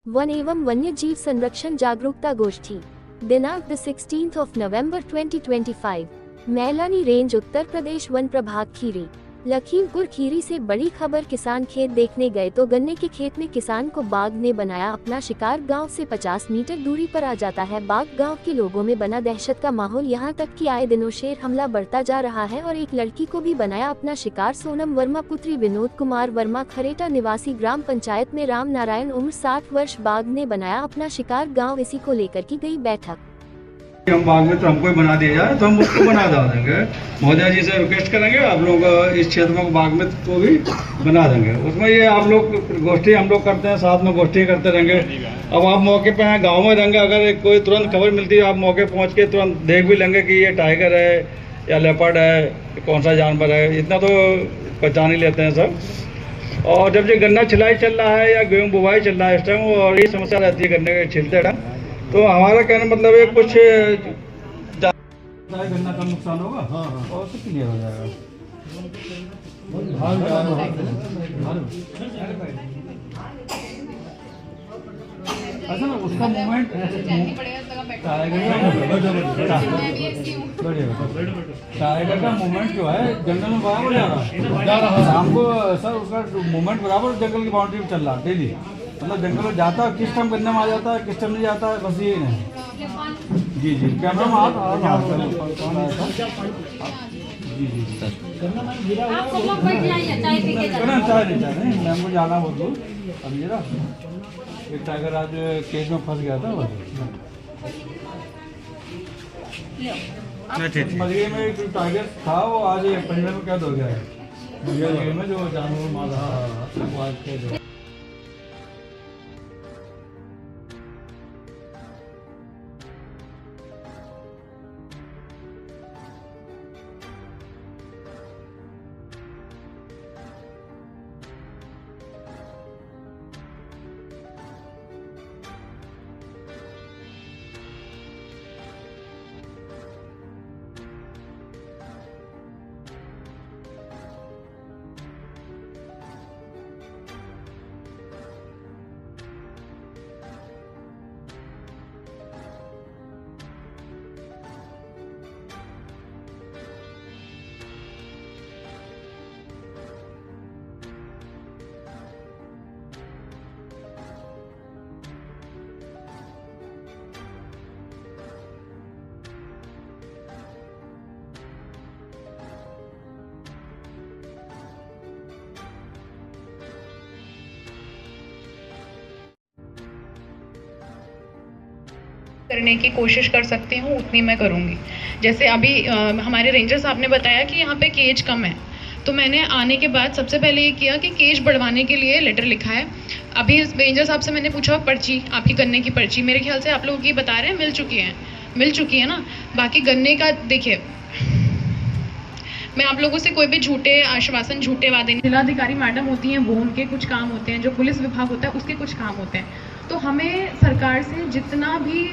One एवं वन्य जीव संरक्षण जागरूकता गोष्ठी दिनांक 16 नवंबर 2025 मैलानी रेंज उत्तर प्रदेश वन प्रभाग खीरी लखीमपुर खीरी से बड़ी खबर। किसान खेत देखने गए तो गन्ने के खेत में किसान को बाघ ने बनाया अपना शिकार। गांव से 50 मीटर दूरी पर आ जाता है बाघ। गांव के लोगों में बना दहशत का माहौल, यहां तक कि आए दिनों शेर हमला बढ़ता जा रहा है और एक लड़की को भी बनाया अपना शिकार। सोनम वर्मा पुत्री विनोद कुमार वर्मा खरेटा निवासी ग्राम पंचायत में राम नारायण उम्र 60 वर्ष बाघ ने बनाया अपना शिकार। गाँव इसी को लेकर की गई बैठक। हम बाघ में तो हमको बना दिया जाए तो हम उसको बना देंगे। महोदय जी से रिक्वेस्ट करेंगे आप लोग इस क्षेत्र में बाघ में तो भी बना देंगे। उसमें ये आप लोग गोष्ठी हम लोग करते हैं, साथ में गोष्ठी करते रहेंगे। अब आप मौके पे हैं, गांव में रहेंगे, अगर कोई तुरंत खबर मिलती है आप मौके पहुंच के तुरंत देख भी लेंगे कि ये टाइगर है या लेपर्ड है, कौन सा जानवर है, इतना तो पहचान ही लेते हैं सब। और जब ये गन्ना छिलाई चल रहा है या गेहूँ बुवाई चल रहा है इस टाइम, और ये समस्या रहती है गन्ने के छिलते टाइम, तो हमारा कहना मतलब है कुछ गन्ना का नुकसान होगा। हाँ। और कुछ क्लियर हो जाएगा। अच्छा ना उसका मूवमेंट टाइगर का मूवमेंट जो है जंगल में बराबर जा रहा है। शाम को सर उसका मूवमेंट बराबर जंगल की बाउंड्री में चल रहा है डेली। मतलब जंगल में जाता है, किस टाइम गन्ने में आ जाता है, किस टाइम नहीं जाता है, बस यही नहीं। जी जी कैमरा में आप जी जी सर चाय नहीं मैम को जाना बहुत दूर। अब ये ना एक टाइगर आज केस में फंस गया था मलिया में। एक टाइगर था वो आज पंजाब में कैद हो गया है में जो जानवर मार रहा है। करने की कोशिश कर सकती हूँ उतनी मैं करूँगी। जैसे अभी हमारे रेंजर साहब ने बताया कि यहाँ पे केज कम है, तो मैंने आने के बाद सबसे पहले ये किया कि केज बढ़वाने के लिए लेटर लिखा है। अभी रेंजर साहब से मैंने पूछा पर्ची, आपकी गन्ने की पर्ची मेरे ख्याल से आप लोगों की बता रहे हैं मिल चुकी है ना। बाकी गन्ने का देखिए, मैं आप लोगों से कोई भी झूठे आश्वासन, झूठे वादे नहीं। जिलाधिकारी मैडम होती हैं, वो उनके कुछ काम होते हैं, जो पुलिस विभाग होता है उसके कुछ काम होते हैं। तो हमें सरकार से जितना भी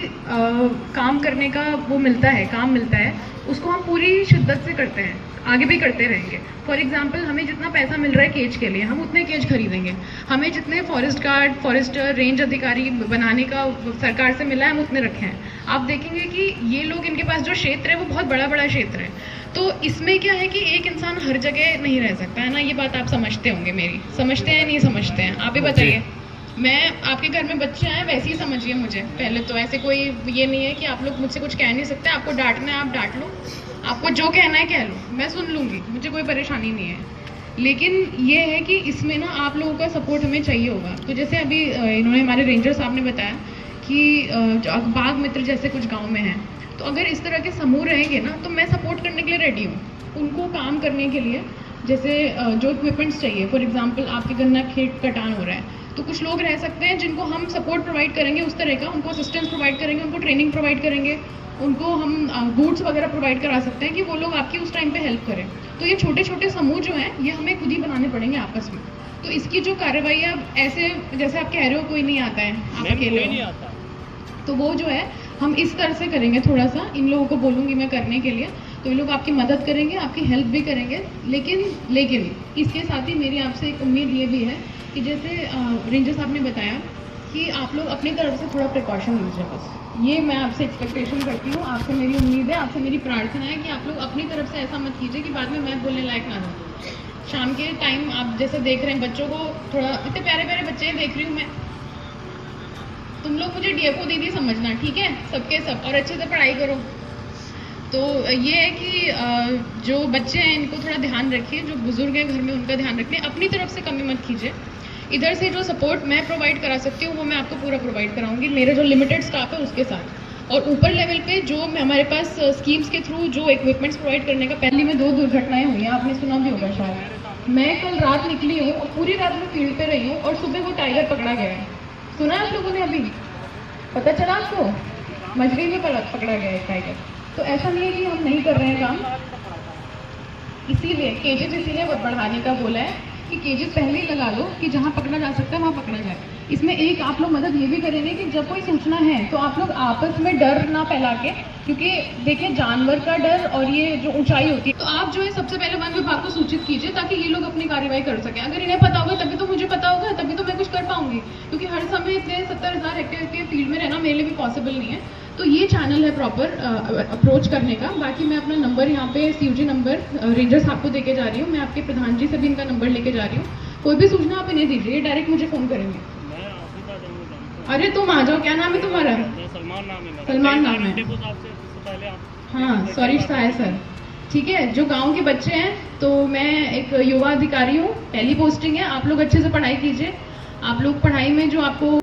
काम करने का वो मिलता है, काम मिलता है, उसको हम पूरी शिद्दत से करते हैं, आगे भी करते रहेंगे। फॉर एग्जांपल हमें जितना पैसा मिल रहा है केज के लिए, हम उतने केज खरीदेंगे। हमें जितने फॉरेस्ट गार्ड, फॉरेस्टर, रेंज अधिकारी बनाने का सरकार से मिला है, हम उतने रखे हैं। आप देखेंगे कि ये लोग, इनके पास जो क्षेत्र है वो बहुत बड़ा बड़ा क्षेत्र है। तो इसमें क्या है कि एक इंसान हर जगह नहीं रह सकता है ना। ये बात आप समझते होंगे, मेरी समझते हैं नहीं समझते हैं, आप ही बताइए। मैं आपके घर में बच्चे आए वैसे ही समझिए मुझे। पहले तो ऐसे कोई ये नहीं है कि आप लोग मुझसे कुछ कह नहीं सकते। आपको डांटना है आप डांट लो, आपको जो कहना है कह लो, मैं सुन लूँगी, मुझे कोई परेशानी नहीं है। लेकिन ये है कि इसमें ना आप लोगों का सपोर्ट हमें चाहिए होगा। तो जैसे अभी इन्होंने, हमारे रेंजर साहब ने बताया कि बाघ मित्र जैसे कुछ गाँव में हैं, तो अगर इस तरह के समूह रहेंगे ना तो मैं सपोर्ट करने के लिए रेडी हूँ उनको काम करने के लिए। जैसे जो इक्विपमेंट्स चाहिए, फॉर एग्जांपल आपके गन्ना खेत कटान हो रहा है, तो कुछ लोग रह सकते हैं जिनको हम सपोर्ट प्रोवाइड करेंगे उस तरह का, उनको असिस्टेंस प्रोवाइड करेंगे, उनको ट्रेनिंग प्रोवाइड करेंगे, उनको हम बूट्स वगैरह प्रोवाइड करा सकते हैं कि वो लोग आपकी उस टाइम पे हेल्प करें। तो ये छोटे छोटे समूह जो हैं ये हमें खुद ही बनाने पड़ेंगे आपस में। तो इसकी जो कार्रवाई अब ऐसे जैसे आप कह रहे हो कोई नहीं आता है, आप अकेले नहीं आता, तो वो जो है हम इस तरह से करेंगे। थोड़ा सा इन लोगों को बोलूँगी मैं करने के लिए, तो ये लोग आपकी मदद करेंगे, आपकी हेल्प भी करेंगे। लेकिन इसके साथ ही मेरी आपसे एक उम्मीद ये भी है कि जैसे रेंजर साहब ने बताया कि आप लोग अपनी तरफ से थोड़ा प्रिकॉशन लीजिए बस। ये मैं आपसे एक्सपेक्टेशन करती हूँ, आपसे मेरी उम्मीद है, आपसे मेरी प्रार्थना है कि आप लोग अपनी तरफ से ऐसा मत कीजिए कि बाद में मैं बोलने लायक ना रहूँ। शाम के टाइम आप जैसे देख रहे हैं बच्चों को, थोड़ा इतने प्यारे प्यारे बच्चे देख रही हूँ मैं, तुम लोग मुझे डीएफओ दीदी समझना, ठीक है, सबके सब, और अच्छे से पढ़ाई करो। तो ये है कि जो बच्चे हैं इनको थोड़ा ध्यान रखिए, जो बुजुर्ग हैं घर में उनका ध्यान रखिए, अपनी तरफ से कमी मत कीजिए। इधर से जो सपोर्ट मैं प्रोवाइड करा सकती हूँ वो मैं आपको पूरा प्रोवाइड कराऊंगी, मेरे जो लिमिटेड स्टाफ है उसके साथ। और ऊपर लेवल पे जो हमारे पास स्कीम्स के थ्रू जो इक्विपमेंट्स प्रोवाइड करने का, पहले में 2 दुर्घटनाएं हुई हैं, आपने सुना भी होगा शायद। मैं कल रात निकली हूँ और पूरी रात में फील्ड पे रही हूँ और सुबह वो टाइगर पकड़ा गया है। सुना है आप लोगों ने? अभी पता चला आपको? मजरी में पकड़ा गया है टाइगर। तो ऐसा नहीं है कि हम नहीं कर रहे हैं काम, इसीलिए केजेस इसीलिए बढ़ाने का बोला है कि केजेस पहले ही लगा लो कि जहाँ पकड़ा जा सकता है वहाँ पकड़ा जाए। इसमें एक आप लोग मदद ये भी करेंगे कि जब कोई सूचना है तो आप लोग आपस में डर ना फैला के, क्योंकि देखिए जानवर का डर और ये जो ऊंचाई होती है, तो आप जो है सबसे पहले वन विभाग को सूचित कीजिए ताकि ये लोग अपनी कार्रवाई कर सकें। अगर इन्हें पता होगा तभी तो मुझे पता होगा, तभी तो मैं कुछ कर पाऊंगी, क्योंकि हर समय इतने 70,000 हेक्टेयर के फील्ड में रहना मेरे लिए भी पॉसिबल नहीं है। तो ये चैनल है प्रॉपर अप्रोच करने का। बाकी मैं अपना नंबर यहाँ पे सीयूजी नंबर रेंजर साहब को देके जा रही हूँ, मैं आपके प्रधान जी से भी इनका नंबर लेके जा रही हूँ। कोई भी सूचना आप इन्हें दीजिए, डायरेक्ट मुझे फोन करेंगे। अरे तुम आ जाओ, क्या नाम है तुम्हारा? सलमान नाम है। सलमान नाम है। हाँ सॉरी सर, ठीक है। जो गांव के बच्चे हैं, तो मैं एक युवा अधिकारी हूँ, टेली पोस्टिंग है, आप लोग अच्छे से पढ़ाई कीजिए। आप लोग पढ़ाई में जो आपको